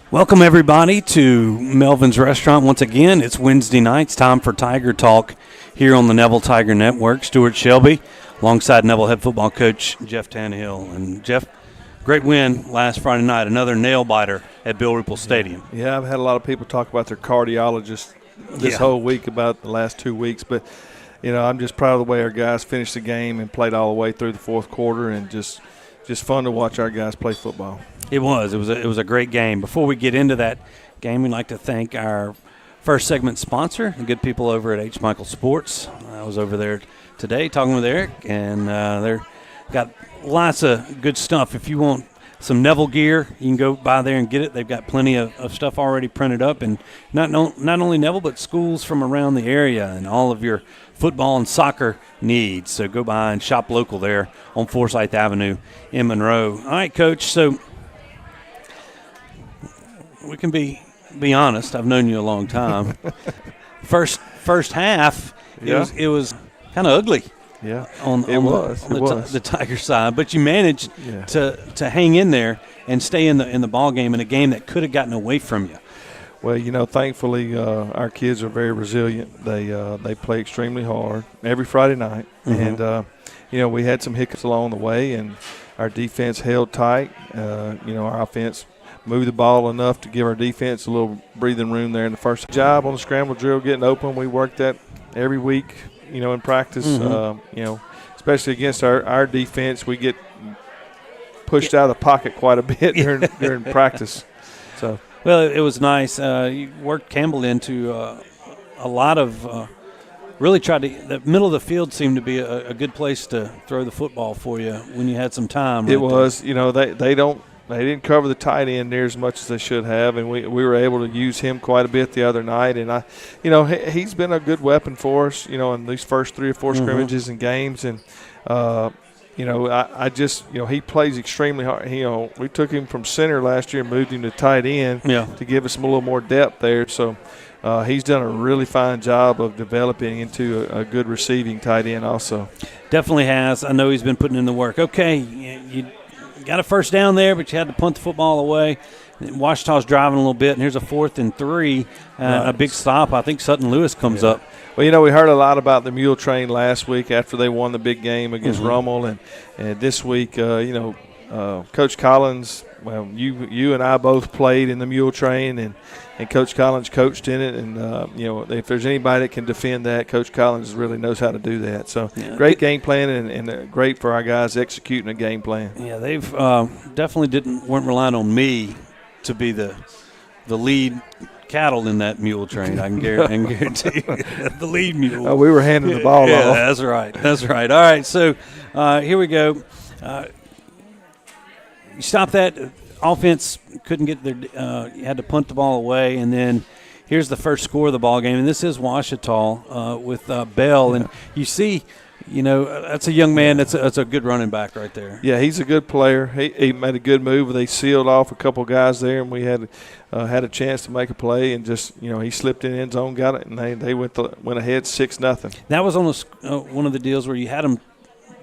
Welcome, everybody, to Melvin's Restaurant. Once again, it's Wednesday night. It's time for Tiger Talk here on the Neville Tiger Network. Stewart Shelby, alongside Neville head football coach Jeff Tannehill. And, Jeff, great win last Friday night, another nail-biter at Bill Ripple Stadium. Yeah, I've had a lot of people talk about their cardiologist this whole week, about the last 2 weeks. But, I'm just proud of the way our guys finished the game and played all the way through the fourth quarter, and just fun to watch our guys play football. It was a great game. Before we get into that game, we'd like to thank our first segment sponsor, the good people over at Mickel Sports. I was over there today talking with Eric, and they're got lots of good stuff. If you want some Neville gear, you can go by there and get it. They've got plenty of stuff already printed up, and not only Neville, but schools from around the area and all of your football and soccer needs. So go by and shop local there on Forsyth Avenue in Monroe. All right, Coach, so we can be honest. I've known you a long time. First half, it was kind of ugly. Yeah, on the Tiger side, but you managed to hang in there and stay in the ball game in a game that could have gotten away from you. Well, thankfully our kids are very resilient. They play extremely hard every Friday night, and we had some hiccups along the way, and our defense held tight. Our offense moved the ball enough to give our defense a little breathing room there in the first job on the scramble drill, getting open. We worked that every week, in practice. Especially against our defense, we get pushed out of the pocket quite a bit during practice. So, well, it was nice. You worked Campbell into a lot of really tried to. The middle of the field seemed to be a good place to throw the football for you when you had some time. It was. They didn't cover the tight end near as much as they should have, and we were able to use him quite a bit the other night. And he's been a good weapon for us, in these first 3 or 4 scrimmages and games. And he plays extremely hard. We took him from center last year and moved him to tight end to give us a little more depth there. So he's done a really fine job of developing into a good receiving tight end also. Definitely has. I know he's been putting in the work. Okay, you got a first down there, but you had to punt the football away. Ouachita's driving a little bit, and here's a 4th and 3, a big stop. I think Sutton Lewis comes up. Well, we heard a lot about the mule train last week after they won the big game against Rummel, and this week, Coach Collins. Well, you and I both played in the mule train, and Coach Collins coached in it. And, if there's anybody that can defend that, Coach Collins really knows how to do that. So, great game plan and great for our guys executing a game plan. Yeah, they've definitely weren't relying on me to be the lead cattle in that mule train. I can guarantee you. The lead mule. We were handing the ball off. Yeah, that's right. All right, so here we go. You stop that. Offense couldn't get there. You had to punt the ball away, and then here's the first score of the ball game. And this is Ouachita with Bell. And you see, that's a young man. That's a good running back right there. Yeah, he's a good player. He made a good move. They sealed off a couple guys there, and we had a chance to make a play. And just he slipped in the end zone, got it, and they went ahead 6-0. That was on one of the deals where you had them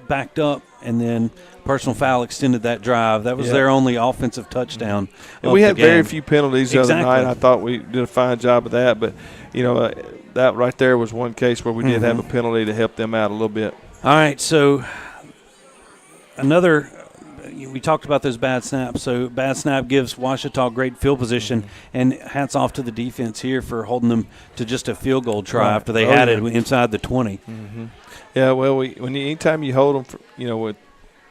backed up, and then personal foul extended that drive. That was their only offensive touchdown. And we had very few penalties the other night. I thought we did a fine job of that, but that right there was one case where we did have a penalty to help them out a little bit. All right, so we talked about those bad snaps. So bad snap gives Ouachita great field position, and hats off to the defense here for holding them to just a field goal try after they had it inside the 20. Yeah, well, anytime you hold them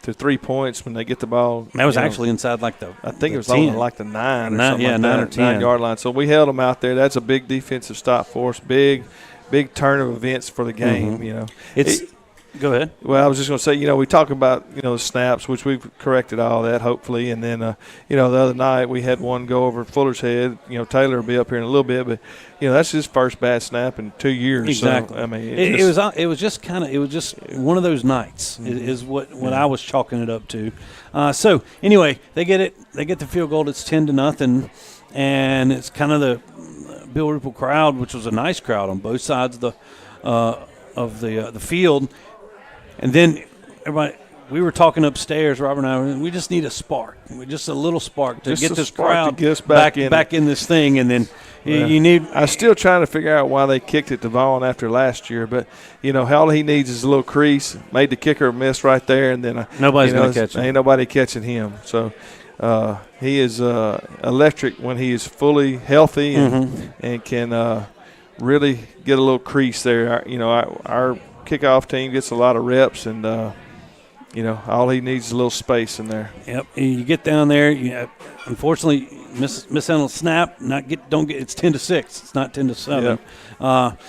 to 3 points when they get the ball. That was actually inside I think it was 10. like the 9 or something. Yeah, 9 or 10 9-yard line. So we held them out there. That's a big defensive stop for us. Big turn of events for the game. Go ahead. Well, I was just going to say, we talk about, the snaps, which we've corrected all that, hopefully. And then, the other night we had one go over Fuller's head. Taylor will be up here in a little bit, but, that's his first bad snap in 2 years. Exactly. So, I mean, it was just one of those nights is what I was chalking it up to. So, anyway, they get it. They get the field goal. It's 10-0, and it's kind of the Bill Ripple crowd, which was a nice crowd on both sides of the field. And then everybody, we were talking upstairs, Robert and I. We just need a spark. Just a little spark to get this crowd get us back in this thing, and then you need. I'm still trying to figure out why they kicked it to Vaughn after last year, but all he needs is a little crease. Made the kicker miss right there, and then nobody's going to catch him. Ain't nobody catching him. So he is electric when he is fully healthy and can really get a little crease there. Our kickoff team gets a lot of reps, and all he needs is a little space in there. Yep, you get down there. Unfortunately, mishandle snap. It's 10-6. It's not 10-7. Yep.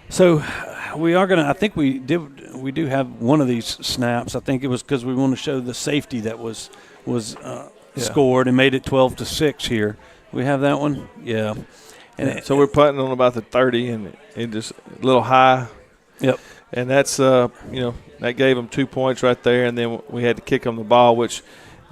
So we are gonna. I think we do have one of these snaps. I think it was because we want to show the safety that was scored and made it 12-6 here. We have that one. Yeah. So we're putting on about the 30 and just a little high. Yep. And that's that gave them 2 points right there, and then we had to kick them the ball, which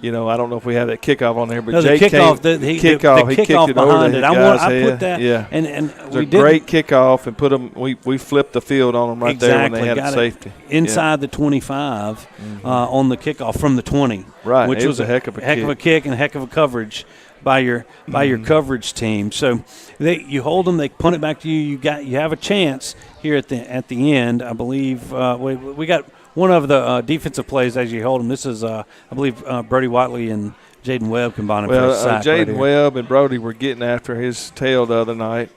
I don't know if we have that kickoff on there, but no, Jake kickoff he kicked it over the guy's head. Put that. Yeah, and it was a great kickoff, and put them. We flipped the field on them right there when they had the safety inside the 25 on the kickoff from the 20. Right, which was a heck of a kick and a heck of a coverage by your coverage team. So you hold them, they punt it back to you. You have a chance here at the end. I believe we got one of the defensive plays as you hold them. This is I believe Brody Watley and Jaden Webb combining for a sack. Jaden Webb and Brody were getting after his tail the other night.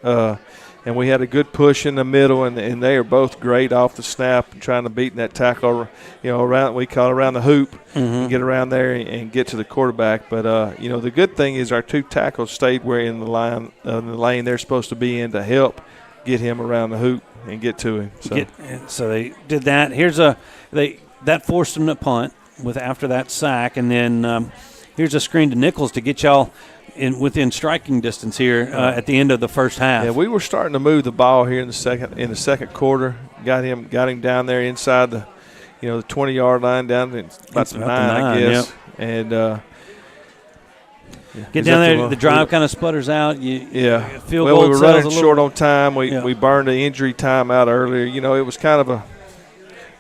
And we had a good push in the middle, and they are both great off the snap and trying to beat that tackle, around the hoop and get around there and get to the quarterback. But the good thing is our two tackles stayed where in the lane they're supposed to be in to help get him around the hoop and get to him. So they did that. That forced them to punt after that sack, and then here's a screen to Nichols to get y'all within striking distance here at the end of the first half. Yeah, we were starting to move the ball here in the second quarter. Got him down there inside the 20-yard line down to about the 9, I guess. Yep. And get down there. The drive kind of sputters out. Field goal we were running short on time. We burned the injury time out earlier. It was kind of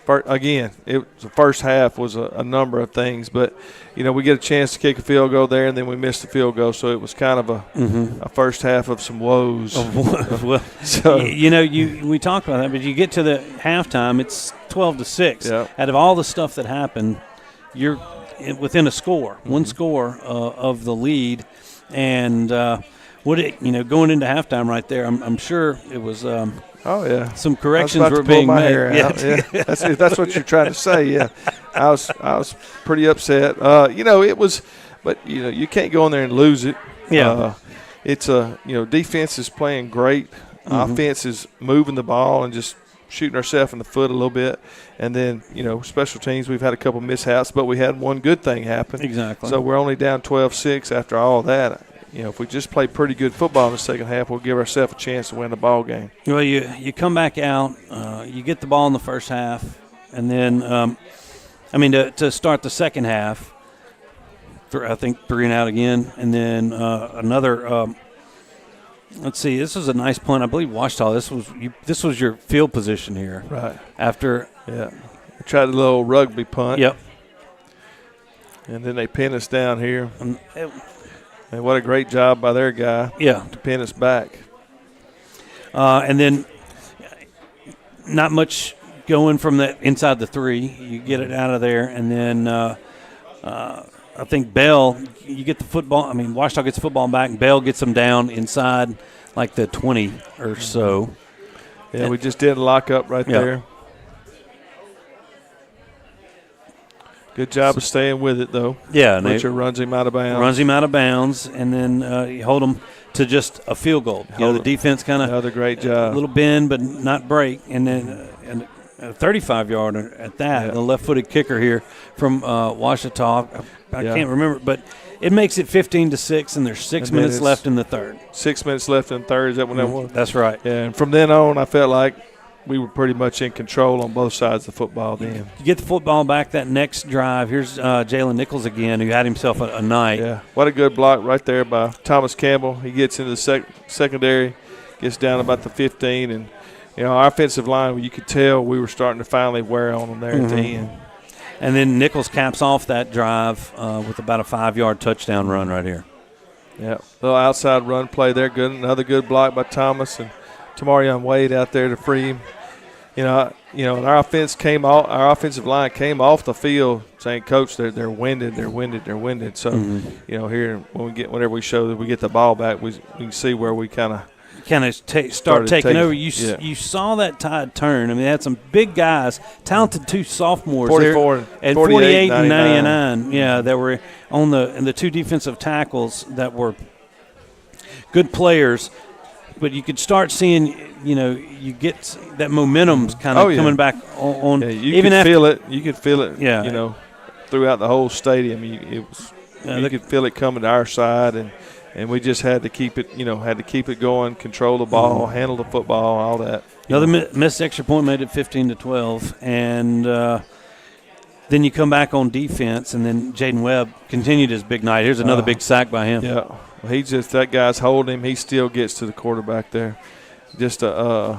the first half was a number of things, but we get a chance to kick a field goal there, and then we missed the field goal, so it was kind of a first half of some woes. We talked about that, but you get to the halftime, it's 12-6. Yep. Out of all the stuff that happened, you're within a score, one score of the lead, and going into halftime right there, I'm sure it was. Some corrections were being made. That's what you're trying to say. Yeah, I was pretty upset. It was, but you can't go in there and lose it. Yeah, it's defense is playing great. Offense is moving the ball and just shooting ourselves in the foot a little bit. And then special teams, we've had a couple mishaps, but we had one good thing happen. Exactly. So we're only down 12-6 after all that. If we just play pretty good football in the second half, we'll give ourselves a chance to win the ball game. Well, you come back out, you get the ball in the first half, and then, to start the second half, I think 3 and out again, and then another. Let's see, this was a nice punt. I believe Ouachita. This was your field position here. Right after. Yeah, we tried a little rugby punt. Yep. And then they pin us down here. And what a great job by their guy to pin us back. And then not much going from that inside the 3. You get it out of there. And then I think Bell, you get the football. Ouachita gets the football back, and Bell gets them down inside like the 20 or so. Yeah, we just didn't lock up right there. Good job of staying with it, though. Yeah. Butcher runs him out of bounds. And then you hold them to just a field goal. The defense kind of – another great job. A little bend but not break. And then a 35-yarder at that. Yeah. The left-footed kicker here from Ouachita. I can't remember, but it makes it 15-6, and there's 6 minutes left in the third. 6 minutes left in the third. Is that when that was? That's right. Yeah, and from then on, I felt like we were pretty much in control on both sides of the football then. You get the football back that next drive. Here's Jalen Nichols again, who had himself a night. Yeah, what a good block right there by Thomas Campbell. He gets into the secondary, gets down about the 15, and our offensive line, you could tell we were starting to finally wear on them there at the end. And then Nichols caps off that drive with about a 5-yard touchdown run right here. Yeah, little outside run play there. Good, another good block by Thomas and Tamarion Wade out there to free him. And our offensive line came off the field saying, "Coach, they're winded. So, here whenever we show that we get the ball back, we can see where we kind of start taking over. You saw that tide turn. I mean, they had some big guys, talented two sophomores 44 there, and 48 and 99. Yeah, that were on the two defensive tackles that were good players. But you could start seeing, you get that momentum's kind of coming back on. Yeah, you could feel it. Yeah. Throughout the whole stadium. You could feel it coming to our side, and we just had to keep it going, control the ball, handle the football, all that. Another missed extra point made it 15-12, and then you come back on defense, and then Jaden Webb continued his big night. Here's another big sack by him. Yeah. That guy's holding him. He still gets to the quarterback there. Just the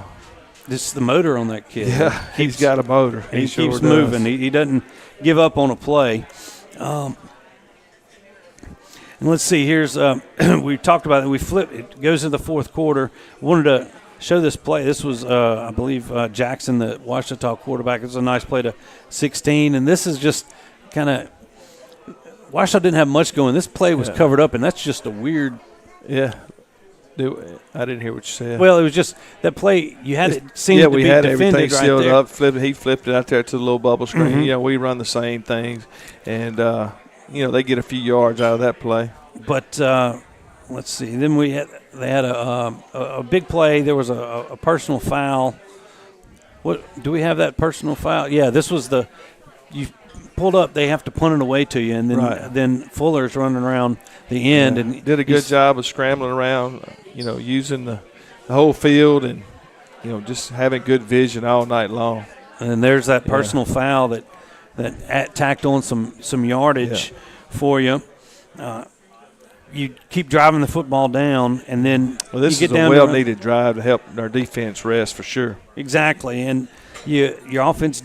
motor on that kid. Yeah, he's got a motor. He keeps moving. He doesn't give up on a play. And let's see. Here's we talked about it. We flip. It goes to the fourth quarter. Wanted to show this play. This was, I believe, Jackson, the Ouachita quarterback. It was a nice play to 16. And this is just kind of – Ouachita didn't have much going. This play was covered up, and that's just a weird – Yeah. I didn't hear what you said. Well, it was just that play. You had it seemed to be defended. Yeah, we had everything sealed right there. Up. He flipped it out there to the little bubble screen. Mm-hmm. We run the same things. And, they get a few yards out of that play. But let's see. Then they had a big play. There was a personal foul. What do we have that personal foul? Yeah, this was you pulled up. They have to punt it away to you, and then Fuller's running around the end and did a good job of scrambling around. Using the whole field and just having good vision all night long. And there's that personal foul that tacked on some yardage for you. You keep driving the football down, and then this you get is down a well-needed drive to help our defense rest for sure. Exactly, and your offense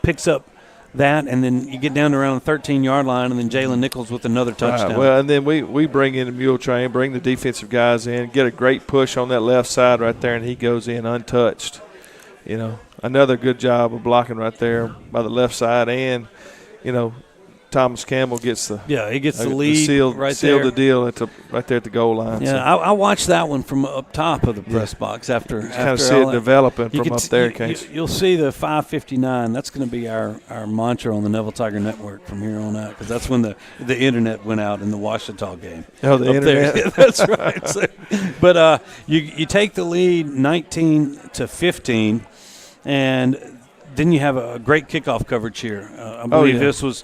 picks up that, and then you get down to around the 13-yard line, and then Jalen Nichols with another touchdown. Right. Well, and then we bring in the mule train, bring the defensive guys in, get a great push on that left side right there, and he goes in untouched. Another good job of blocking right there by the left side, and Thomas Campbell gets the lead seal there. The deal right there at the goal line. Yeah, so. I watched that one from up top of the press box after kind of see it developing from up there. You'll see the 5:59. That's going to be our mantra on the Neville Tiger Network from here on out, because that's when the internet went out in the Ouachita game. Oh, the internet. There. That's right. So, but you take the lead 19-15, and then you have a great kickoff coverage here. I believe this was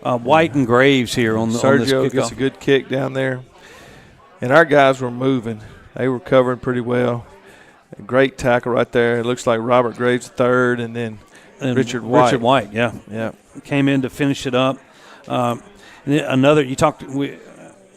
White and Graves here on this kickoff. Sergio gets a good kick down there. And our guys were moving. They were covering pretty well. A great tackle right there. It looks like Robert Graves third, and then Richard White. Richard White, yeah. Came in to finish it up. Another,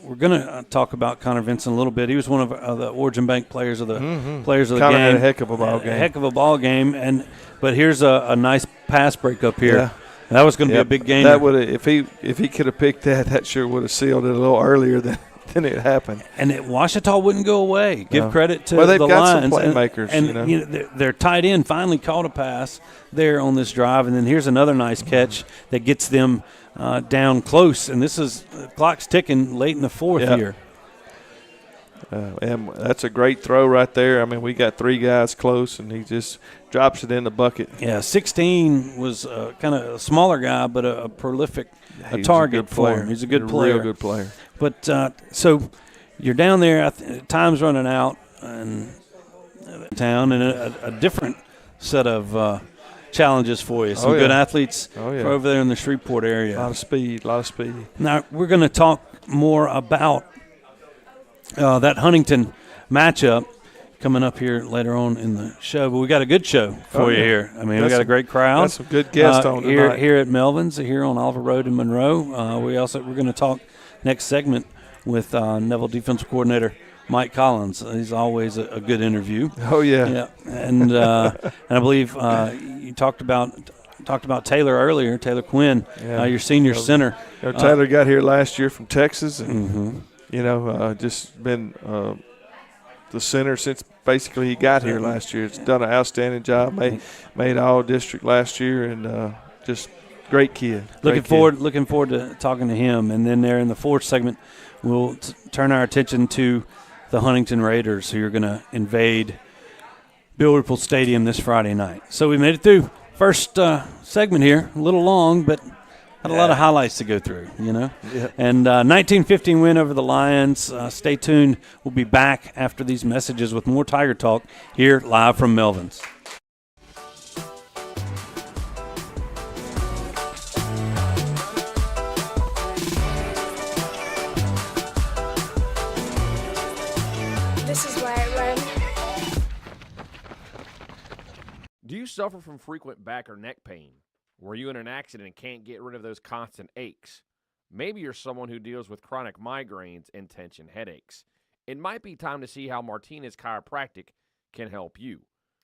we're going to talk about Connor Vincent a little bit. He was one of the Origin Bank players of the game. Had a heck of a ball game. A heck of a ball game, but here's a nice pass break up here. Yeah. That was going to be a big game. That would if he could have picked that sure would have sealed it a little earlier than it happened. And Ouachita wouldn't go away. Give credit to they've the got Lions. Some playmakers. And their tight end finally caught a pass there on this drive, and then here's another nice catch that gets them down close. And this is clock's ticking late in the fourth here. And that's a great throw right there. I mean, we got three guys close, and he just drops it in the bucket. Yeah, 16 was kind of a smaller guy, but a prolific target for him. He's a good player. Real good player. But so you're down there. Time's running out, and town, and a different set of challenges for you. Some good athletes over there in the Shreveport area. A lot of speed. Now we're going to talk more about that Huntington matchup coming up here later on in the show. But we got a good show for you here. I mean, we got a great crowd. Got some good guests on tonight. Here at Melvin's, here on Oliver Road in Monroe. We're going to talk next segment with Neville defensive coordinator Mike Collins. He's always a good interview. Oh, yeah. Yeah. And I believe you talked about talked about Taylor earlier, Taylor Quinn, your senior center. Taylor got here last year from Texas, and just been the center since basically he got here last year. It's done an outstanding job. Made all district last year, and just great kid. Looking forward to talking to him. And then there in the fourth segment, we'll turn our attention to the Huntington Raiders, who are going to invade Bill Ripple Stadium this Friday night. So we made it through first segment here, a little long, but had a lot of highlights to go through, Yep. And 1915 win over the Lions. Stay tuned. We'll be back after these messages with more Tiger Talk here live from Melvin's. This is why I run. Do you suffer from frequent back or neck pain? Were you in an accident and can't get rid of those constant aches? Maybe you're someone who deals with chronic migraines and tension headaches. It might be time to see how Martinez Chiropractic can help you.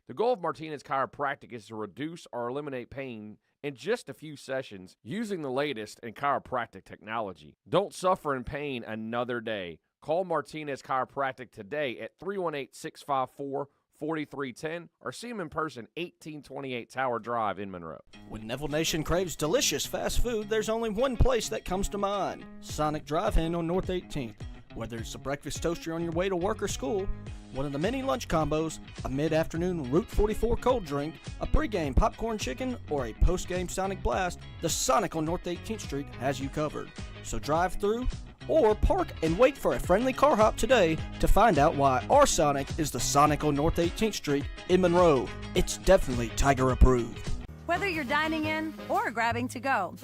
The goal of Martinez Chiropractic is to reduce or eliminate pain in just a few sessions using the latest in chiropractic technology. Don't suffer in pain another day. Call Martinez Chiropractic today at 318-654-4310 or see him in person, 1828 Tower Drive in Monroe. When Neville Nation craves delicious fast food, there's only one place that comes to mind: Sonic Drive-In on North 18th. Whether it's a breakfast toaster on your way to work or school, one of the many lunch combos, a mid-afternoon Route 44 cold drink, a pregame popcorn chicken, or a postgame Sonic Blast, the Sonic on North 18th Street has you covered. So drive through or park and wait for a friendly car hop today to find out why our Sonic is the Sonic on North 18th Street in Monroe. It's definitely Tiger approved. Whether you're dining in or grabbing to go,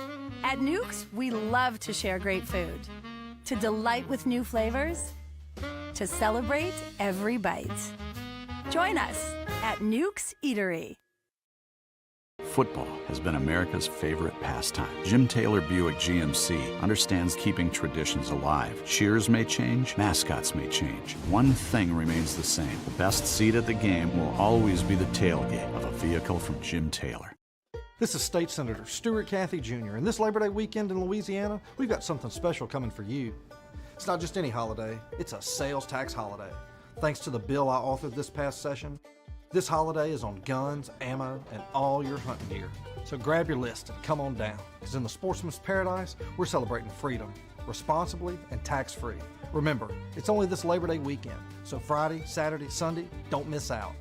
at Nukes, we love to share great food, to delight with new flavors, to celebrate every bite. Join us at Nukes Eatery. Football has been America's favorite pastime. Jim Taylor Buick GMC understands keeping traditions alive. Cheers may change, mascots may change. One thing remains the same. The best seat at the game will always be the tailgate of a vehicle from Jim Taylor. This is State Senator Stewart Cathy Jr., and this Labor Day weekend in Louisiana, we've got something special coming for you. It's not just any holiday, it's a sales tax holiday. Thanks to the bill I authored this past session, this holiday is on guns, ammo, and all your hunting gear. So grab your list and come on down, because in the sportsman's paradise, we're celebrating freedom, responsibly and tax-free. Remember, it's only this Labor Day weekend, so Friday, Saturday, Sunday, don't miss out.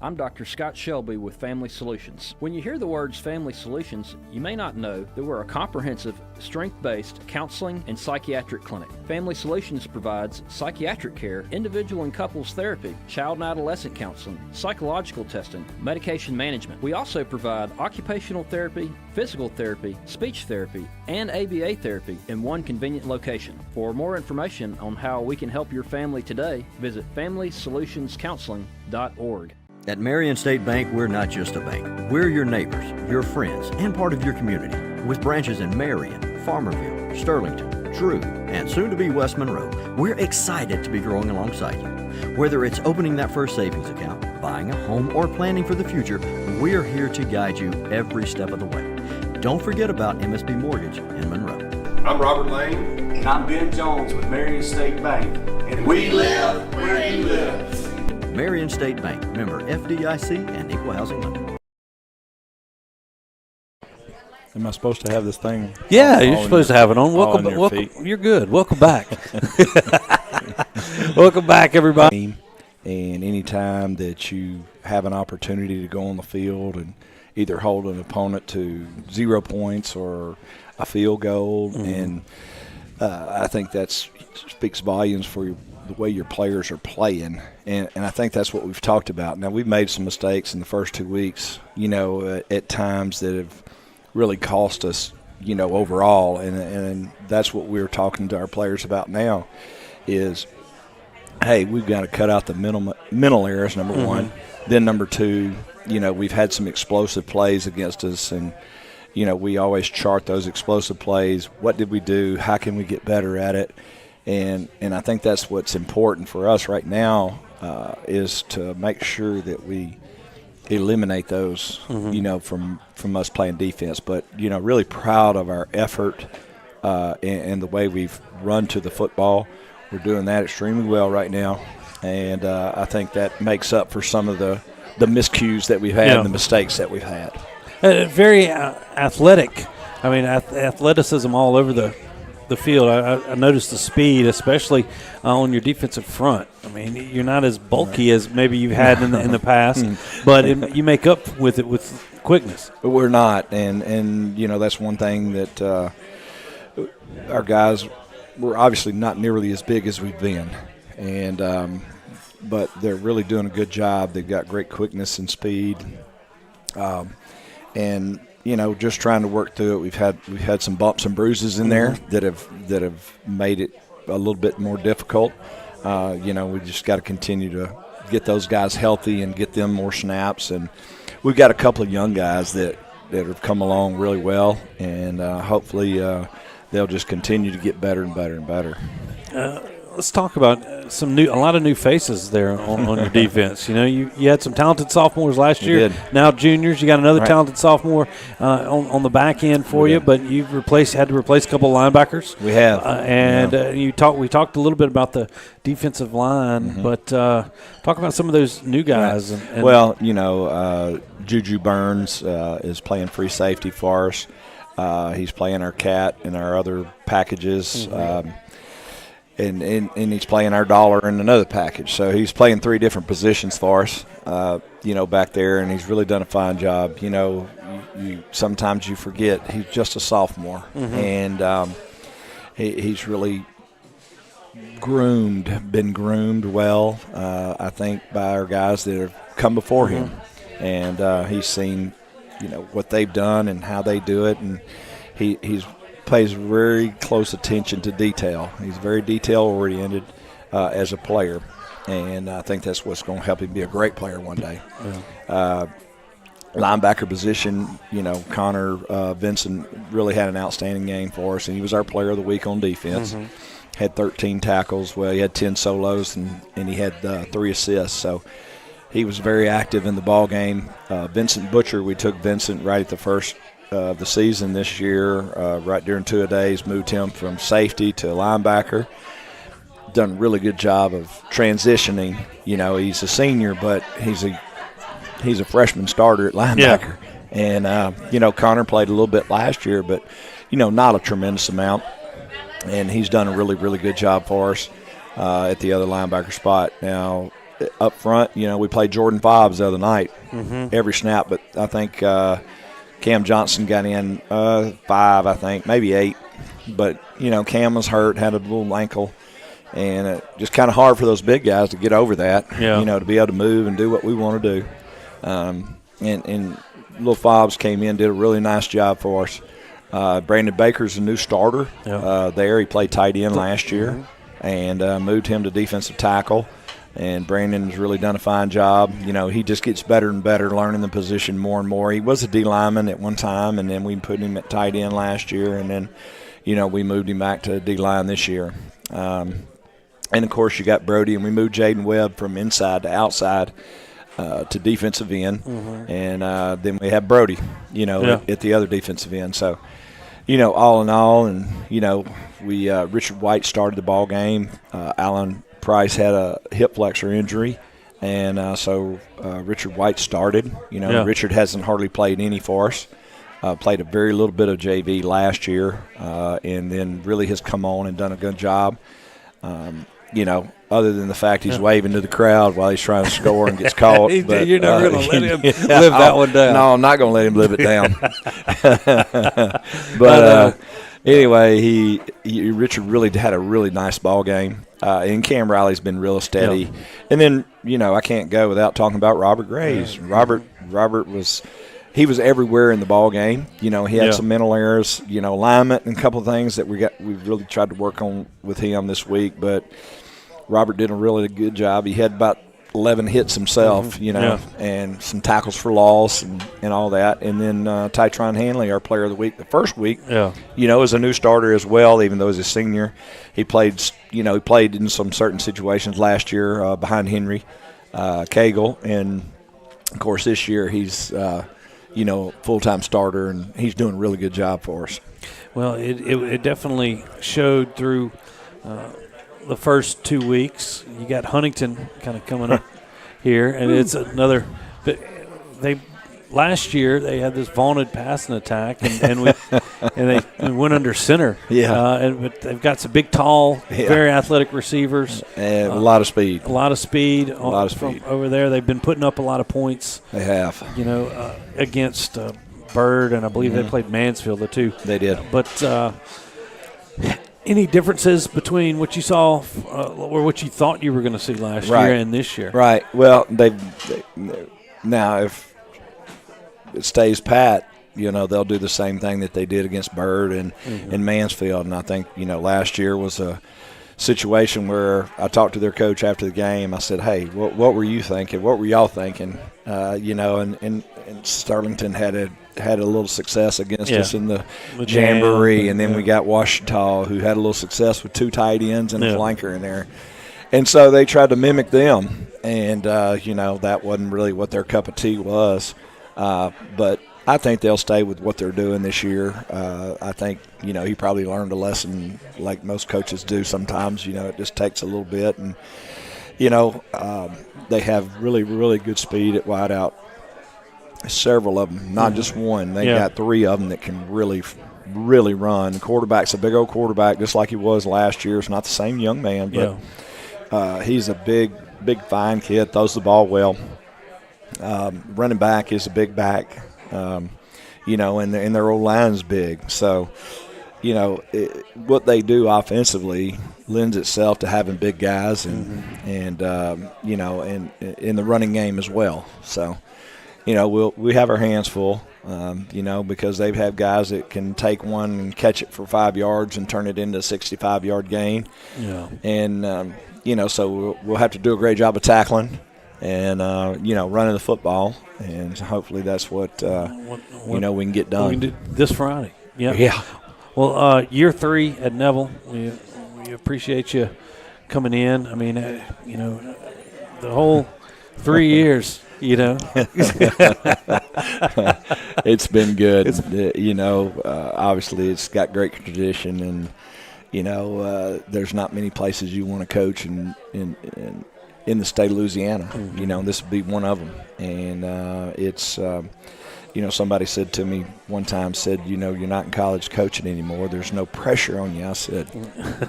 I'm Dr. Scott Shelby with Family Solutions. When you hear the words Family Solutions, you may not know that we're a comprehensive, strength-based counseling and psychiatric clinic. Family Solutions provides psychiatric care, individual and couples therapy, child and adolescent counseling, psychological testing, medication management. We also provide occupational therapy, physical therapy, speech therapy, and ABA therapy in one convenient location. For more information on how we can help your family today, visit FamilySolutionsCounseling.org. At Marion State Bank, we're not just a bank. We're your neighbors, your friends, and part of your community. With branches in Marion, Farmerville, Sterlington, Drew, and soon to be West Monroe, we're excited to be growing alongside you. Whether it's opening that first savings account, buying a home, or planning for the future, we're here to guide you every step of the way. Don't forget about MSB Mortgage in Monroe. I'm Robert Lane. And I'm Ben Jones with Marion State Bank. And we live where you live. Marion State Bank, member FDIC and Equal Housing Lender. Am I supposed to have this thing? Yeah, you're supposed to have it on. Welcome, you're good. Welcome back. Welcome back, everybody. And anytime that you have an opportunity to go on the field and either hold an opponent to 0 points or a field goal, and I think that speaks volumes for the way your players are playing, and I think that's what we've talked about. Now, we've made some mistakes in the first 2 weeks, at times that have really cost us, overall, and that's what we're talking to our players about now is, hey, we've got to cut out the mental errors, number one. Then number two, we've had some explosive plays against us, and we always chart those explosive plays. What did we do? How can we get better at it? And I think that's what's important for us right now is to make sure that we eliminate those, from us playing defense. But, really proud of our effort and the way we've run to the football. We're doing that extremely well right now. And I think that makes up for some of the miscues that we've had and the mistakes that we've had. Very athletic. I mean, athleticism all over the field. I noticed the speed, especially on your defensive front. I mean, you're not as bulky as maybe you've had in the past, but you make up with it with quickness. But we're not, and that's one thing that our guys were obviously not nearly as big as we've been, and but they're really doing a good job. They've got great quickness and speed, and just trying to work through it. We've had some bumps and bruises in there that have made it a little bit more difficult. We just got to continue to get those guys healthy and get them more snaps. And we've got a couple of young guys that have come along really well, and hopefully they'll just continue to get better and better and better. Let's talk about a lot of new faces there on your defense. You had some talented sophomores last year. Did. Now juniors. You got another Right. talented sophomore on the back end for We you, did. but you've had to replace a couple of linebackers. We have. We talked a little bit about the defensive line, but talk about some of those new guys. Right. And Well, Juju Burns is playing free safety for us. He's playing our cat and our other packages. And he's playing our dollar in another package. So he's playing 3 different positions for us, back there, and he's really done a fine job. Sometimes you forget he's just a sophomore, and he's really been groomed well, I think, by our guys that have come before him. And he's seen, what they've done and how they do it, and he's pays very close attention to detail. He's very detail-oriented as a player, and I think that's what's going to help him be a great player one day. Linebacker position, Connor Vincent really had an outstanding game for us, and he was our player of the week on defense. Had 13 tackles. Well, he had 10 solos, and he had 3 assists. So he was very active in the ball game. Vincent Butcher, we took Vincent right at the first the season this year, right during 2-a-days, moved him from safety to linebacker. Done a really good job of transitioning. He's a senior, but he's a freshman starter at linebacker. Yeah. And, Connor played a little bit last year, but, not a tremendous amount. And he's done a really, really good job for us at the other linebacker spot. Now, up front, we played Jordan Fobbs the other night, every snap, but I think Cam Johnson got in 5, I think, maybe 8. But, Cam was hurt, had a little ankle, and just kind of hard for those big guys to get over that, to be able to move and do what we want to do. And little Fobbs came in, did a really nice job for us. Brandon Baker's a new starter there. He played tight end last year and moved him to defensive tackle. And Brandon's really done a fine job. He just gets better and better, learning the position more and more. He was a D lineman at one time, and then we put him at tight end last year, and then, we moved him back to D line this year. And, of course, you got Brody, and we moved Jaden Webb from inside to outside to defensive end. And then we have Brody, at the other defensive end. So, all in all, and, we Richard White started the ball game. Alan Price had a hip flexor injury, and so Richard White started. Richard hasn't hardly played any for us. Played a very little bit of JV last year, and then really has come on and done a good job. Other than the fact he's waving to the crowd while he's trying to score and gets caught. But, you're never going to let him live that one down. No, I'm not going to let him live it down. But anyway, Richard really had a really nice ball game. And Cam Riley's been real steady. Yeah. And then, I can't go without talking about Robert Graves. Yeah. Robert was everywhere in the ball game. He had some mental errors, alignment and a couple of things that we've really tried to work on with him this week. But Robert did a really good job. He had about 11 hits himself, and some tackles for loss and all that. And then Tytron Hanley, our player of the week, the first week, as a new starter as well, even though he's a senior. He played in some certain situations last year behind Henry Cagle, and Of course, this year he's full-time starter, and he's doing a really good job for us. Well, it definitely showed through the first 2 weeks. You got Huntington kind of coming up here, and it's another. But last year they had this vaunted passing attack, and they went under center. Yeah, but they've got some big, tall, very athletic receivers. And a lot of speed. A lot of speed. Over there. They've been putting up a lot of points. They have. Against Bird, and I believe they played Mansfield, the two. They did. But any differences between what you saw or what you thought you were going to see last year and this year? Right. Well, now if it stays pat, they'll do the same thing that they did against Bird and Mansfield. And I think, last year was a situation where I talked to their coach after the game. I said, hey, what were you thinking? What were y'all thinking? And Sterlington had a little success against us in the Jamboree, and then we got Ouachita, who had a little success with 2 tight ends and a flanker in there. And so they tried to mimic them, and, that wasn't really what their cup of tea was. But I think they'll stay with what they're doing this year. I think, he probably learned a lesson like most coaches do sometimes. It just takes a little bit. And, they have really, really good speed at wideout. Several of them, not just one. They got 3 of them that can really, really run. The quarterback's a big old quarterback, just like he was last year. It's not the same young man, but he's a big, fine kid, throws the ball well. Running back is a big back, and their old line's big. So, what they do offensively lends itself to having big guys and in the running game as well. So, we have our hands full, because they've had guys that can take one and catch it for 5 yards and turn it into a 65-yard gain. Yeah. And, so we'll have to do a great job of tackling and, running the football. And hopefully that's what we can get done. We can do this Friday. Yeah. Well, year 3 at Neville, we appreciate you coming in. I mean, the whole 3 years – It's been good. Obviously it's got great tradition, and there's not many places you want to coach in the state of Louisiana. This would be one of them, and it's somebody said to me one time, you're not in college coaching anymore. There's no pressure on you. I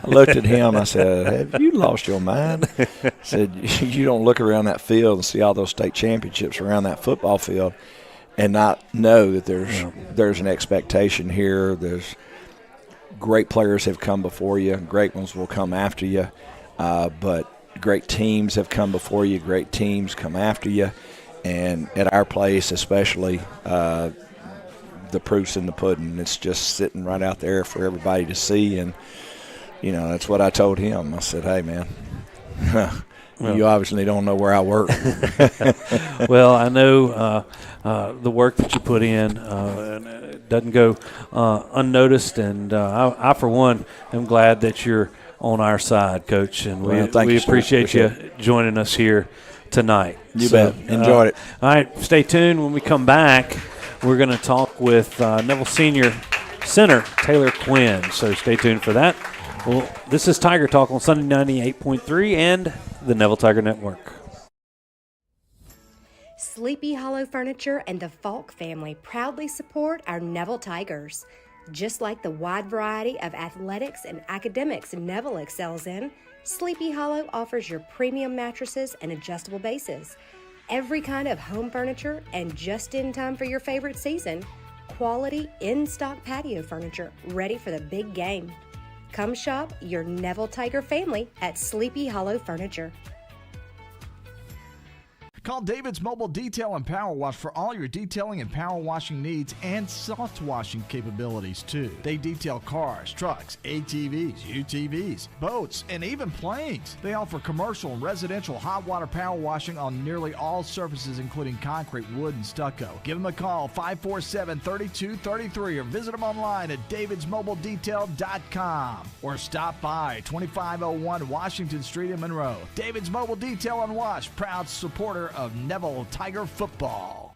looked at him. I said, have you lost your mind? I said, you don't look around that field and see all those state championships around that football field and not know that there's an expectation here. There's great players have come before you. Great ones will come after you. But great teams have come before you. Great teams come after you. And at our place especially, the proof's in the pudding. It's just sitting right out there for everybody to see. And, that's what I told him. I said, hey, man, you obviously don't know where I work. Well, I know the work that you put in doesn't go unnoticed. And I, for one, am glad that you're on our side, Coach. And we appreciate you joining us here tonight. You bet. Enjoyed it. All right, stay tuned. When we come back, we're going to talk with Neville Senior Center Taylor Quinn. So stay tuned for that. Well, this is Tiger Talk on Sunday 98.3 and the Neville Tiger Network. Sleepy Hollow Furniture and the Falk family proudly support our Neville Tigers. Just like the wide variety of athletics and academics Neville excels in, Sleepy Hollow offers your premium mattresses and adjustable bases, every kind of home furniture, and just in time for your favorite season, quality in-stock patio furniture ready for the big game. Come shop your Neville Tiger family at Sleepy Hollow Furniture. Call David's Mobile Detail and Power Wash for all your detailing and power washing needs and soft washing capabilities too. They detail cars, trucks, ATVs, UTVs, boats, and even planes. They offer commercial and residential hot water power washing on nearly all surfaces including concrete, wood, and stucco. Give them a call 547-3233 or visit them online at davidsmobiledetail.com or stop by 2501 Washington Street in Monroe. David's Mobile Detail and Wash, proud supporter of Neville Tiger football.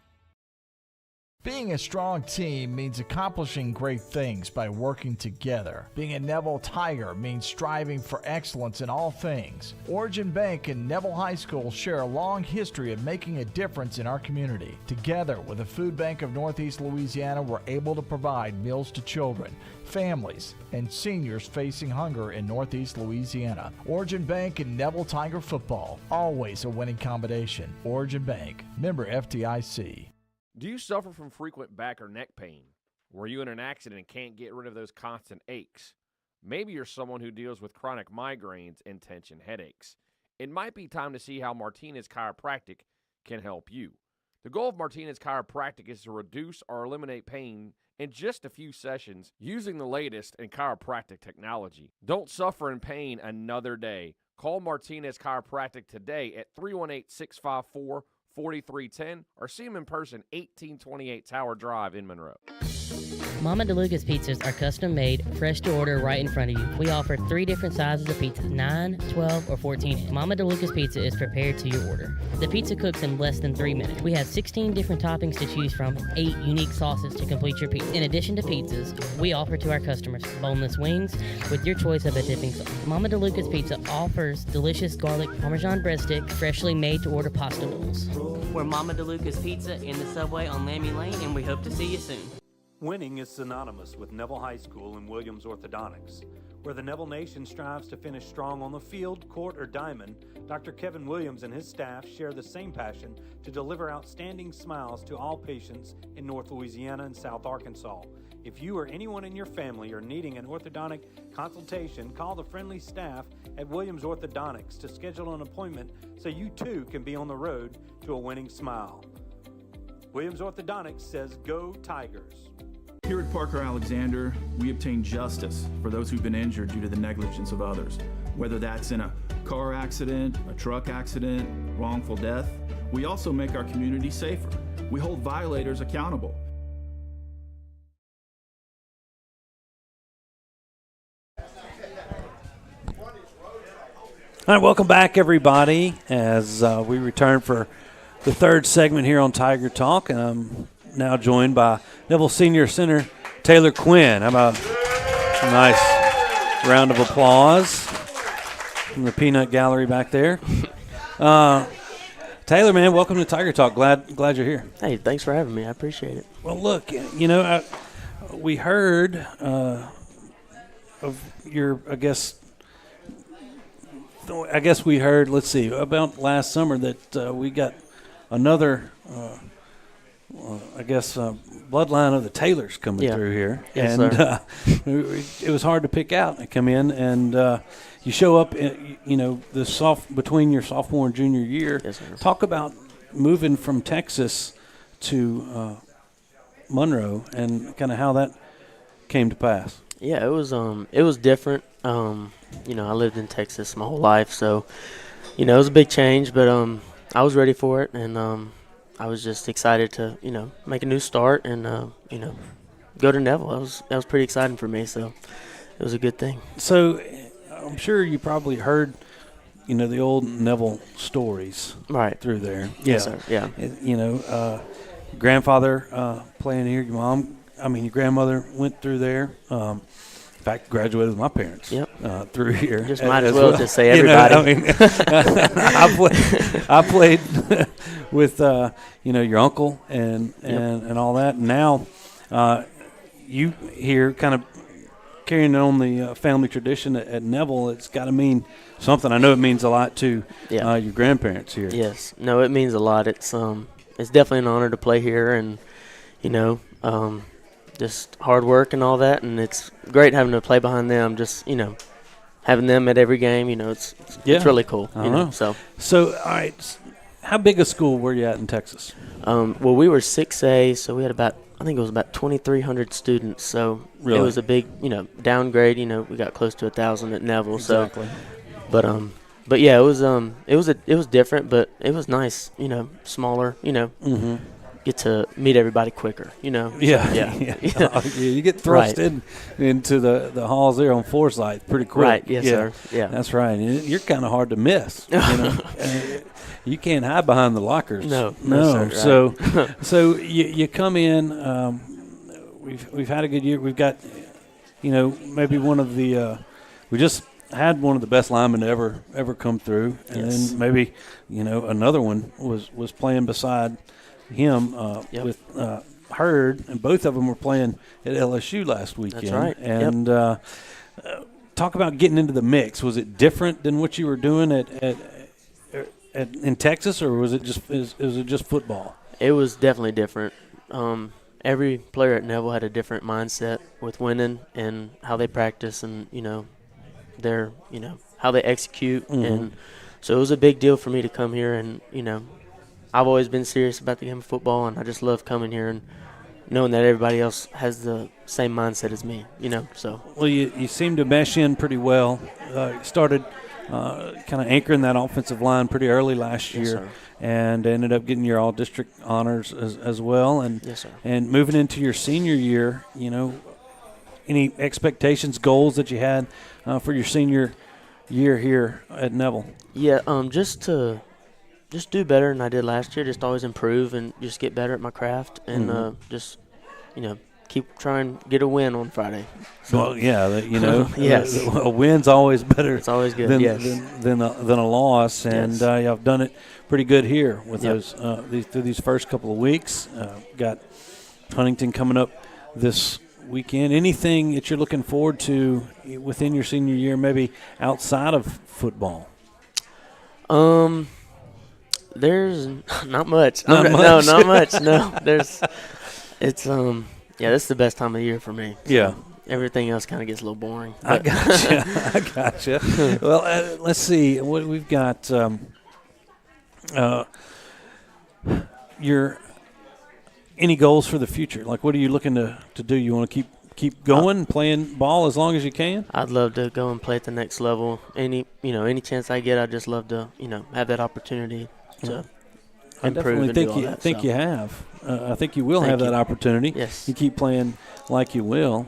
Being a strong team means accomplishing great things by working together. Being a Neville Tiger means striving for excellence in all things. Origin Bank and Neville High School share a long history of making a difference in our community. Together with the Food Bank of Northeast Louisiana, we're able to provide meals to children, families, and seniors facing hunger in Northeast Louisiana. Origin Bank and Neville Tiger football, always a winning combination. Origin Bank, member FDIC. Do you suffer from frequent back or neck pain? Were you in an accident and can't get rid of those constant aches? Maybe you're someone who deals with chronic migraines and tension headaches. It might be time to see how Martinez Chiropractic can help you. The goal of Martinez Chiropractic is to reduce or eliminate pain in just a few sessions using the latest in chiropractic technology. Don't suffer in pain another day. Call Martinez Chiropractic today at 318-654-4310 or see them in person, 1828 Tower Drive in Monroe. Mama DeLuca's pizzas are custom made, fresh to order right in front of you. We offer 3 different sizes of pizzas, 9, 12, or 14 inch. Mama DeLuca's pizza is prepared to your order. The pizza cooks in less than 3 minutes. We have 16 different toppings to choose from, 8 unique sauces to complete your pizza. In addition to pizzas, we offer to our customers boneless wings with your choice of a dipping sauce. Mama DeLuca's Pizza offers delicious garlic Parmesan breadstick, freshly made to order pasta bowls. We're Mama DeLuca's Pizza in the Subway on Lammy Lane, and we hope to see you soon. Winning is synonymous with Neville High School and Williams Orthodontics. Where the Neville Nation strives to finish strong on the field, court, or diamond, Dr. Kevin Williams and his staff share the same passion to deliver outstanding smiles to all patients in North Louisiana and South Arkansas. If you or anyone in your family are needing an orthodontic consultation, call the friendly staff at Williams Orthodontics to schedule an appointment so you too can be on the road to a winning smile. Williams Orthodontics says, "Go Tigers." Here at Parker Alexander, we obtain justice for those who've been injured due to the negligence of others. Whether that's in a car accident, a truck accident, wrongful death, we also make our community safer. We hold violators accountable. All right, welcome back, everybody, as we return for the third segment here on Tiger Talk. And I'm now joined by Neville Senior Center Taylor Quinn. How about a nice round of applause from the peanut gallery back there? Taylor, man, welcome to Tiger Talk. Glad you're here. Hey, thanks for having me. I appreciate it. Well, look, you know, we heard of your, I guess we heard, let's see, about last summer that we got another, bloodline of the Taylors coming through here. Yes, and sir. It was hard to pick out and come in. And you show up, between your sophomore and junior year. Yes, sir. Talk about moving from Texas to Monroe and kind of how that came to pass. Yeah, it was different. I lived in Texas my whole life, so it was a big change, but I was ready for it, and I was just excited to make a new start and go to Neville. That was pretty exciting for me, so it was a good thing. So I'm sure you probably heard the old Neville stories right through there. Yes, sir. Yeah. Grandfather playing here, your grandmother went through there. In fact, graduated with my parents. Yep. Through here. Just might as well just say everybody. I played with your uncle and all that. And now you here kind of carrying on the family tradition at Neville. It's got to mean something. I know it means a lot to your grandparents here. Yes. No, it means a lot. It's definitely an honor to play here, and just hard work and all that, and it's great having to play behind them. Just having them at every game. It's really cool. I know. So all right, how big a school were you at in Texas? Well, we were 6A, so we had about 2,300 students. So really? It was a big downgrade. We got close to 1,000 at Neville. Exactly. So, but yeah, it was different, but it was nice. Smaller. Mm-hmm. Get to meet everybody quicker, Yeah. You get thrust into the halls there on Forsyth pretty quick. Right, yes, sir. Yeah. That's right. And you're kind of hard to miss, you can't hide behind the lockers. No. No. Sir, right. So you come in. We've had a good year. We've got, maybe one of the we just had one of the best linemen to ever come through, and then maybe another one was playing beside him with Hurd, and both of them were playing at LSU last weekend. That's right. And talk about getting into the mix. Was it different than what you were doing in Texas, or was it just football? It was definitely different. Every player at Neville had a different mindset with winning and how they practice and their how they execute. Mm-hmm. And so it was a big deal for me to come here, and I've always been serious about the game of football, and I just love coming here and knowing that everybody else has the same mindset as me. So well, you seem to mesh in pretty well. Started kind of anchoring that offensive line pretty early last year. Yes, sir. And ended up getting your all-district honors as well. And yes, sir. And moving into your senior year, any expectations, goals that you had for your senior year here at Neville? Yeah, just to do better than I did last year. Just always improve and just get better at my craft, and just keep trying to get a win on Friday. So, well, yeah, yes, a win's always better. It's always good. Than a loss, and yes. I've done it pretty good here with Yep. those through these first couple of weeks. Got Huntington coming up this weekend. Anything that you're looking forward to within your senior year, maybe outside of football? There's not much. Not much. No, not much. No, it's this is the best time of the year for me. So Yeah. Everything else kind of gets a little boring. I gotcha. Well, let's see what we've got. Any goals for the future? Like, what are you looking to do? You want to keep going, playing ball as long as you can? I'd love to go and play at the next level. Any chance I get, I'd just love to have that opportunity to I improve. definitely and think you have. I think you will Thank have you. that opportunity. Yes. You keep playing like you will,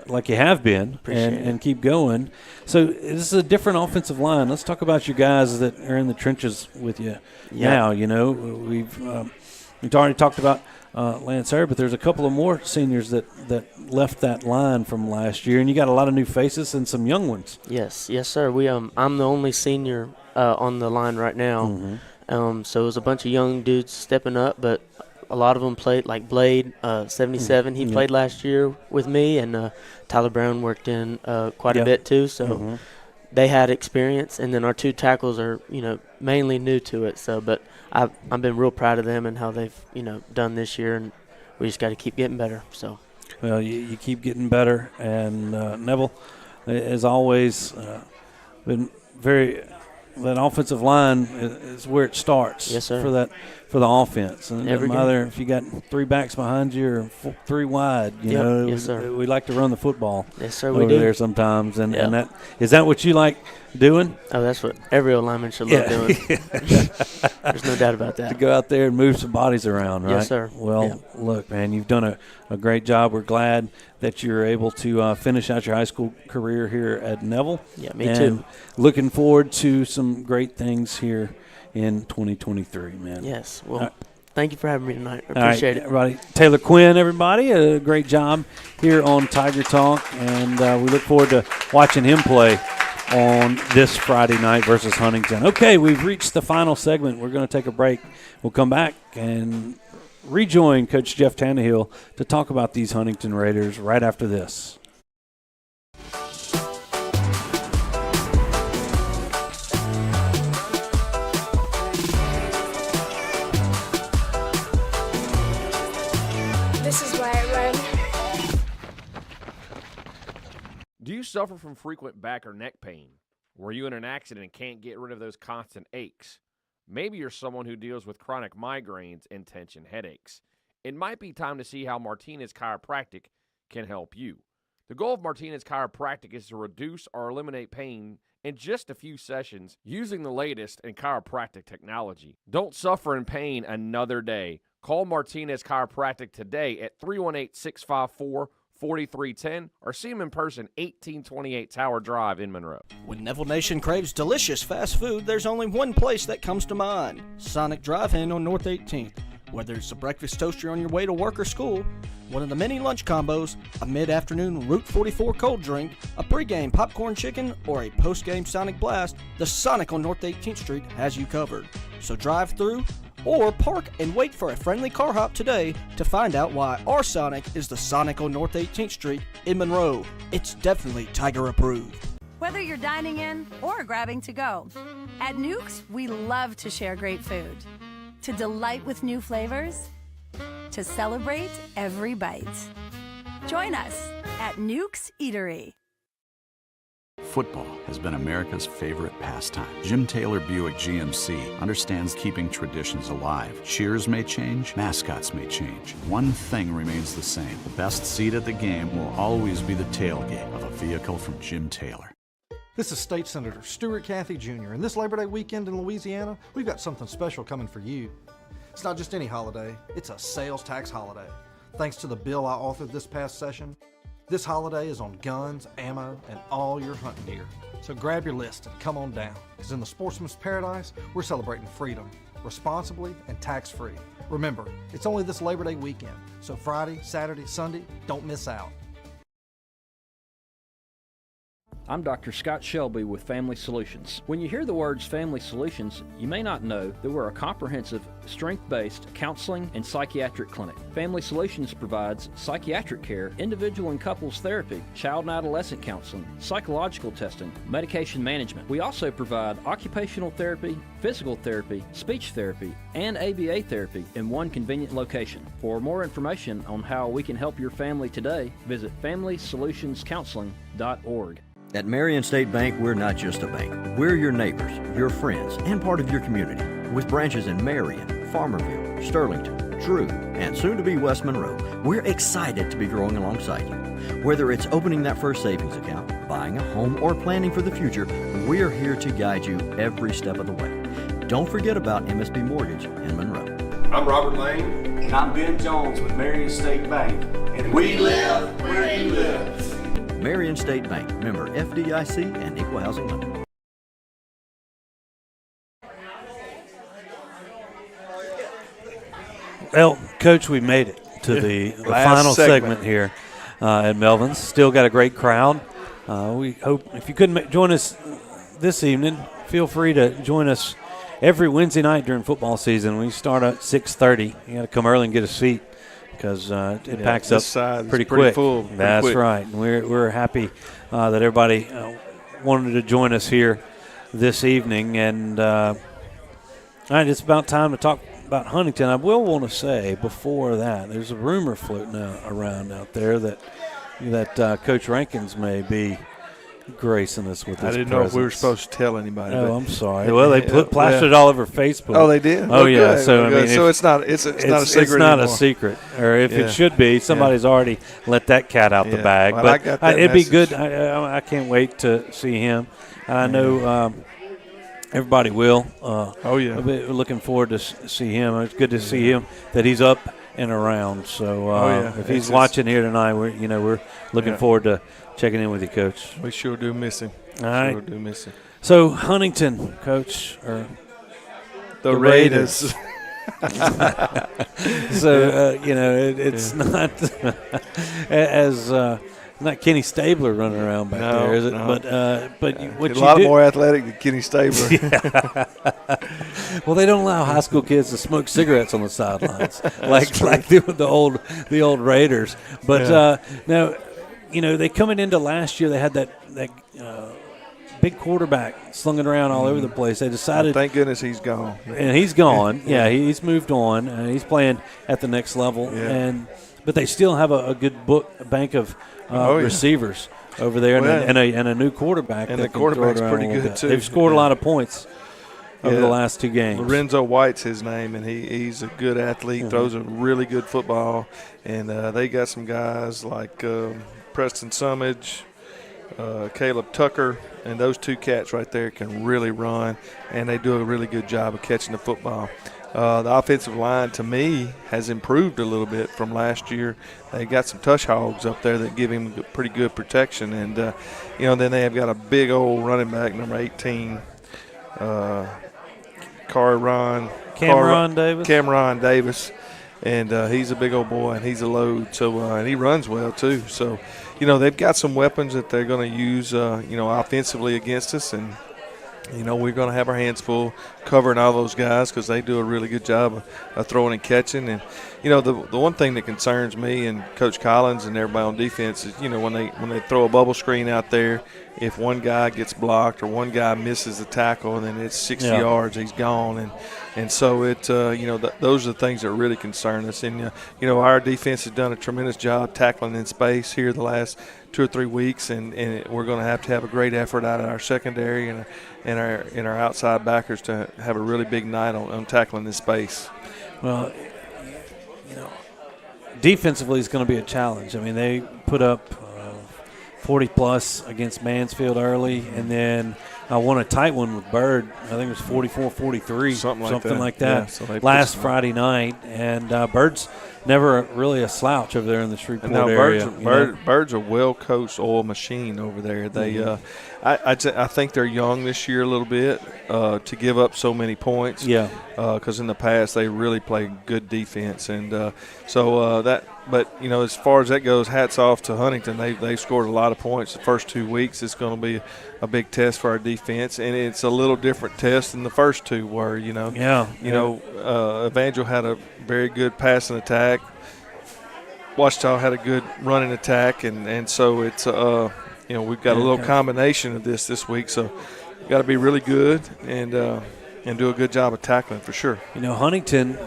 like you have been, Appreciate and keep going. So this is a different offensive line. Let's talk about your guys that are in the trenches with you now. We've already talked about Lance Hurd, but there's a couple of more seniors that left that line from last year, and you got a lot of new faces and some young ones. Yes, sir. I'm the only senior on the line right now. Mm-hmm. So it was a bunch of young dudes stepping up, but a lot of them played, like Blade, 77. He played last year with me, and Tyler Brown worked in quite a bit too. So they had experience, and then our two tackles are, mainly new to it. So, but I've been real proud of them and how they've, done this year, and we just got to keep getting better. So, well, you keep getting better, and Neville, as always, been very. That offensive line is where it starts. Yes, sir. For the offense, and it doesn't Every matter if you got three backs behind you or three wide. Yes, sir. We like to run the football. Yes, sir. Over We do there sometimes, and that is that what you like doing? Oh, that's what every old lineman should love doing. There's no doubt about that. To go out there and move some bodies around, right? Yes, sir. Well, look, man, you've done a great job. We're glad that you're able to finish out your high school career here at Neville. Yeah, me too. Looking forward to some great things here in 2023, man. Yes. Well, thank you for having me tonight. I appreciate it. Everybody. Taylor Quinn, everybody, a great job here on Tiger Talk, and we look forward to watching him play on this Friday night versus Huntington. Okay, we've reached the final segment. We're going to take a break. We'll come back and rejoin Coach Jeff Tannehill to talk about these Huntington Raiders right after this. This is why I run. Do you suffer from frequent back or neck pain? Were you in an accident and can't get rid of those constant aches? Maybe you're someone who deals with chronic migraines and tension headaches. It might be time to see how Martinez Chiropractic can help you. The goal of Martinez Chiropractic is to reduce or eliminate pain in just a few sessions using the latest in chiropractic technology. Don't suffer in pain another day. Call Martinez Chiropractic today at 318-654-4444 4310, or see them in person, 1828 Tower Drive in Monroe. When Neville Nation craves delicious fast food, there's only one place that comes to mind: Sonic Drive-In on North 18th. Whether it's a breakfast toaster on your way to work or school, one of the many lunch combos, a mid-afternoon Route 44 cold drink, a pregame popcorn chicken, or a postgame Sonic Blast, the Sonic on North 18th Street has you covered. So drive through or park and wait for a friendly car hop today to find out why our Sonic is the Sonic on North 18th Street in Monroe. It's definitely Tiger approved. Whether you're dining in or grabbing to go, at Nukes, we love to share great food. To delight with new flavors, to celebrate every bite. Join us at Nukes Eatery. Football has been America's favorite pastime. Jim Taylor Buick GMC understands keeping traditions alive. Cheers may change, mascots may change. One thing remains the same. The best seat at the game will always be the tailgate of a vehicle from Jim Taylor. This is State Senator Stewart Shelby Jr., and this Labor Day weekend in Louisiana, we've got something special coming for you. It's not just any holiday, it's a sales tax holiday. Thanks to the bill I authored this past session, this holiday is on guns, ammo, and all your hunting gear. So grab your list and come on down, because in the sportsman's paradise, we're celebrating freedom, responsibly and tax-free. Remember, it's only this Labor Day weekend, so Friday, Saturday, Sunday, don't miss out. I'm Dr. Scott Shelby with Family Solutions. When you hear the words Family Solutions, you may not know that we're a comprehensive, strength-based counseling and psychiatric clinic. Family Solutions provides psychiatric care, individual and couples therapy, child and adolescent counseling, psychological testing, medication management. We also provide occupational therapy, physical therapy, speech therapy, and ABA therapy in one convenient location. For more information on how we can help your family today, visit FamilySolutionsCounseling.org. At Marion State Bank, we're not just a bank. We're your neighbors, your friends, and part of your community. With branches in Marion, Farmerville, Sterlington, Drew, and soon to be West Monroe, we're excited to be growing alongside you. Whether it's opening that first savings account, buying a home, or planning for the future, we're here to guide you every step of the way. Don't forget about MSB Mortgage in Monroe. I'm Robert Lane. And I'm Ben Jones with Marion State Bank. And we live where you live. Marion State Bank, member FDIC and Equal Housing Lender. Well, Coach, we made it to the final segment here at Melvyn's. Still got a great crowd. We hope if you couldn't join us this evening, feel free to join us every Wednesday night during football season. We start at 6:30. You got to come early and get a seat, because it packs up pretty quick. Full, That's quick. right. And we're happy that everybody wanted to join us here this evening. And all right, it's about time to talk about Huntington. I will want to say before that, there's a rumor floating around out there that Coach Rankins may be gracing us with his I didn't presence. know if we were supposed to tell anybody. Oh, I'm sorry. Well, they plastered it all over Facebook. Oh, they did? Oh, yeah. Good. So, I mean, so it's not a secret anymore. It's not a secret. Or if it should be, somebody's already let that cat out the bag. Well, but I got that it'd message. be good. I can't wait to see him. And I know everybody will. We're looking forward to see him. It's good to see him, that he's up and around. So if he's watching here tonight, we're looking forward to checking in with you, Coach. We sure do miss him. All right. Sure do miss him. So Huntington, Coach, or the Raiders. So it's not as not Kenny Stabler running around back there, is it? No. But what a you lot do, more athletic than Kenny Stabler. Well, they don't allow high school kids to smoke cigarettes on the sidelines like the old Raiders. But now, they coming into last year, they had that big quarterback slinging around all over the place. They decided. Thank goodness he's gone. And he's gone. Yeah, he's moved on. He's playing at the next level. Yeah. But they still have a good bank of receivers over there, and a new quarterback. And that the can throw quarterback's it around pretty a little good bit. too. They've scored a lot of points over the last two games. Lorenzo White's his name, and he's a good athlete. Throws a really good football, and they got some guys like Preston Summage, Caleb Tucker, and those two cats right there can really run, and they do a really good job of catching the football. The offensive line, to me, has improved a little bit from last year. They got some tush hogs up there that give him pretty good protection. And, then they have got a big old running back, number 18, Cameron Davis. And he's a big old boy, and he's a load. So and he runs well, too. So, they've got some weapons that they're going to use, offensively against us. And, we're going to have our hands full covering all those guys because they do a really good job of throwing and catching. And, the one thing that concerns me and Coach Collins and everybody on defense is, when they throw a bubble screen out there, if one guy gets blocked or one guy misses the tackle and then it's 60 yards, he's gone. And so it, those are the things that really concern us. And, our defense has done a tremendous job tackling in space here the last 2 or 3 weeks, and we're going to have a great effort out of our secondary and our outside backers to have a really big night on tackling in space. Well, defensively is going to be a challenge. I mean, they put up 40-plus against Mansfield early, and then won a tight one with Bird. I think it was 44-43, something like that. Yeah, so last Friday night. And Bird's never really a slouch over there in the Shreveport area. Bird's a well-coached oil machine over there. They, I think they're young this year a little bit to give up so many points. Yeah. Because in the past they really played good defense, and But as far as that goes, hats off to Huntington. They scored a lot of points the first 2 weeks. It's going to be a big test for our defense, and it's a little different test than the first two were. Evangel had a very good passing attack. Ouachita had a good running attack, and so it's we've got a little combination of this week. So we've got to be really good and do a good job of tackling for sure. Huntington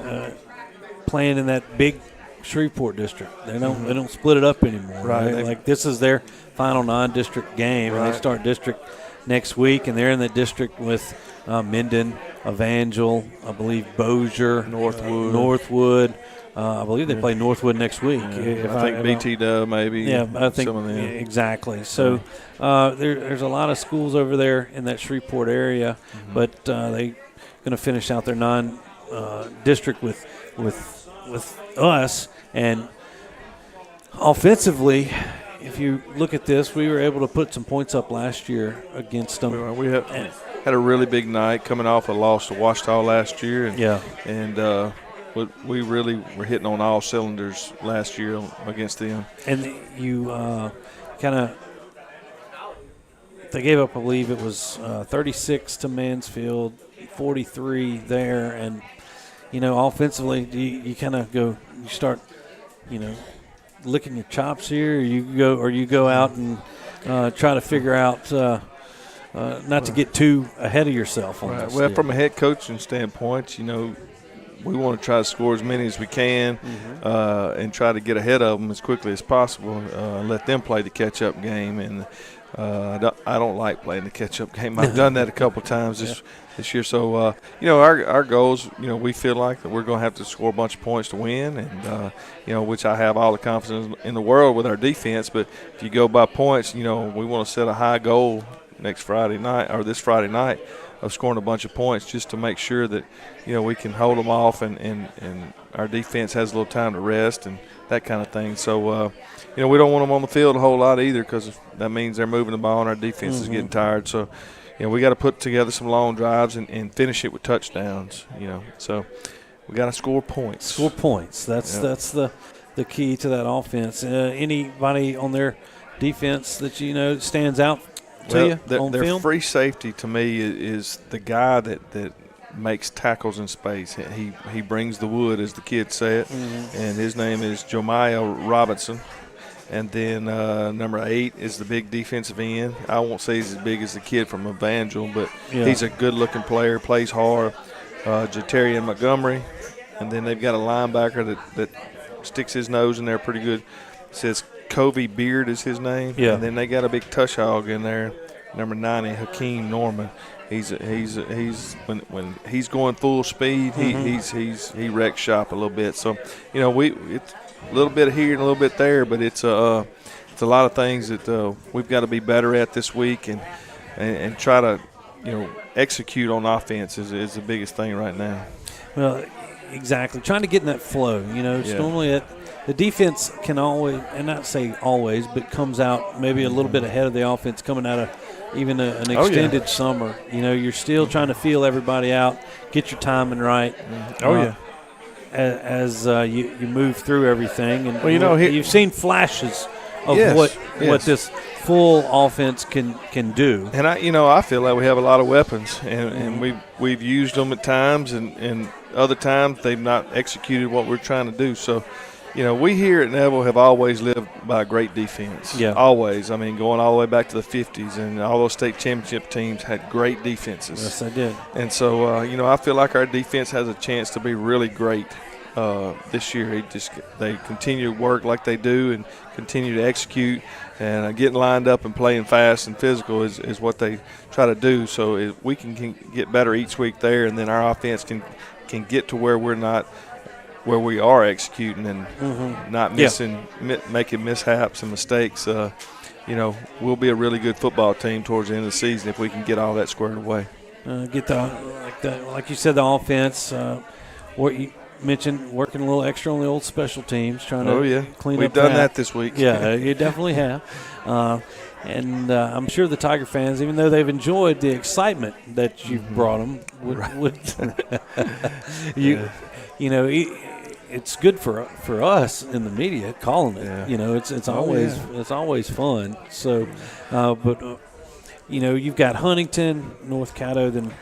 playing in that big Shreveport district. They don't split it up anymore. Right. Like this is their final non-district game, and they start district next week, and they're in the district with Minden, Evangel, I believe Bossier, Northwood. I believe they play Northwood next week. Yeah, I think BT Dub maybe. Yeah, I think some of them. Exactly. So there's a lot of schools over there in that Shreveport area, but they're going to finish out their non-district with us. And offensively, if you look at this, we were able to put some points up last year against them. We had a really big night coming off a loss to Ouachita last year. And we really were hitting on all cylinders last year against them. And you they gave up, I believe it was 36 to Mansfield, 43 there. And, offensively, you kind of go, you start, licking your chops here, or you go out and try to figure out not to get too ahead of yourself on this. Well, from a head coaching standpoint, we want to try to score as many as we can and try to get ahead of them as quickly as possible, let them play the catch-up game. And I don't like playing the catch-up game. I've done that a couple of times this year. So, our goals, we feel like that we're going to have to score a bunch of points to win, and, which I have all the confidence in the world with our defense. But if you go by points, we want to set a high goal this Friday night of scoring a bunch of points just to make sure that, we can hold them off and our defense has a little time to rest and that kind of thing. So, we don't want them on the field a whole lot either because that means they're moving the ball and our defense is getting tired. So, we got to put together some long drives and finish it with touchdowns, So we got to score points. Score points. That's the key to that offense. Anybody on their defense that stands out to you on their film? Free safety to me is the guy that makes tackles in space. He brings the wood, as the kids say it, and his name is Jemiah Robinson. And then number 8 is the big defensive end. I won't say he's as big as the kid from Evangel, but he's a good-looking player, plays hard. Jatarian Montgomery. And then they've got a linebacker that sticks his nose in there pretty good. It says Covey Beard is his name. Yeah. And then they got a big tush hog in there, number 90, Hakeem Norman. He's when he's going full speed, he wrecks shop a little bit. So, it's a little bit here and a little bit there, but it's a lot of things that we've got to be better at this week and try to execute on offense is the biggest thing right now. Well, exactly. Trying to get in that flow. It's normally the defense can always, and not say always, but comes out maybe a little bit ahead of the offense coming out of even an extended summer. You're still trying to feel everybody out, get your timing right. As you move through everything. And you've seen flashes of what this full offense can do. And I feel like we have a lot of weapons, and we've used them at times, and other times they've not executed what we're trying to do. So, we here at Neville have always lived by a great defense. Yeah. Always. I mean, going all the way back to the 50s, and all those state championship teams had great defenses. Yes, they did. And so, I feel like our defense has a chance to be really great this year. They continue to work like they do and continue to execute, and getting lined up and playing fast and physical is what they try to do. So we can get better each week there, and then our offense can get to where we are executing and not making mishaps and mistakes. We'll be a really good football team towards the end of the season if we can get all that squared away. Like you said, the offense. What you mentioned, working a little extra on the old special teams, trying to clean We've up. We've done that this week. Yeah, you definitely have. And I'm sure the Tiger fans, even though they've enjoyed the excitement that you've brought them, it's good for us in the media calling it. Yeah. It's always fun. So, you've got Huntington, North Caddo,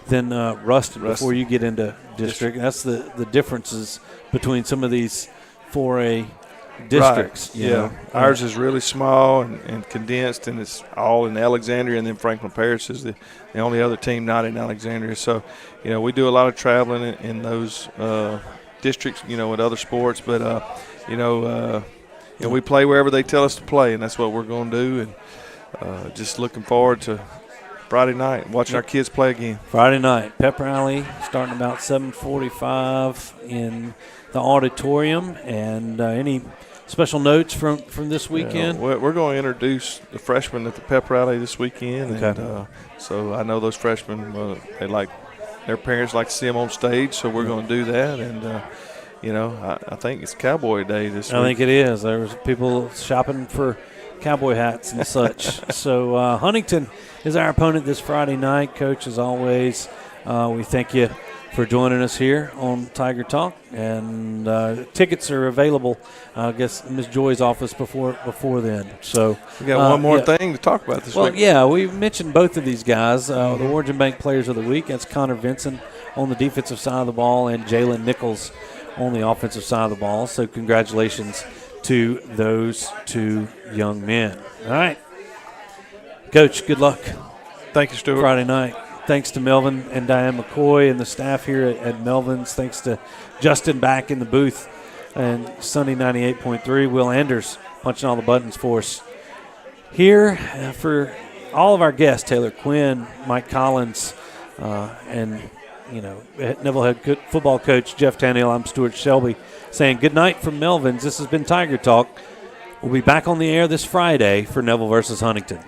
then Ruston before you get into district. That's the differences between some of these 4A districts. Right. Yeah. Ours is really small and condensed, and it's all in Alexandria, and then Franklin Parish is the only other team not in Alexandria. So, we do a lot of traveling in those districts, with other sports. But, we play wherever they tell us to play, and that's what we're going to do. And just looking forward to Friday night, watching our kids play again. Friday night, pep rally starting about 7:45 in the auditorium. And any special notes from this weekend? We're going to introduce the freshmen at the pep rally this weekend. Okay. And so I know those freshmen, their parents like to see them on stage, so we're going to do that. And, I think it's Cowboy Day this week. I think it is. There was people shopping for cowboy hats and such. So Huntington is our opponent this Friday night. Coach, as always, we thank you for joining us here on Tiger Talk. And tickets are available, I guess, in Ms. Joy's office before then. So we got one more thing to talk about this week. Well, yeah, we mentioned both of these guys. The Origin Bank Players of the Week, that's Connor Vinson on the defensive side of the ball and Jalen Nichols on the offensive side of the ball. So congratulations to those two young men. All right. Coach, good luck. Thank you, Stewart. Friday night. Thanks to Melvyn and Diane McCoy and the staff here at Melvin's. Thanks to Justin back in the booth and Sunday 98.3. Will Anders punching all the buttons for us. Here for all of our guests, Taylor Quinn, Mike Collins, and Neville head football coach Jeff Tannehill. I'm Stewart Shelby saying good night from Melvin's. This has been Tiger Talk. We'll be back on the air this Friday for Neville versus Huntington.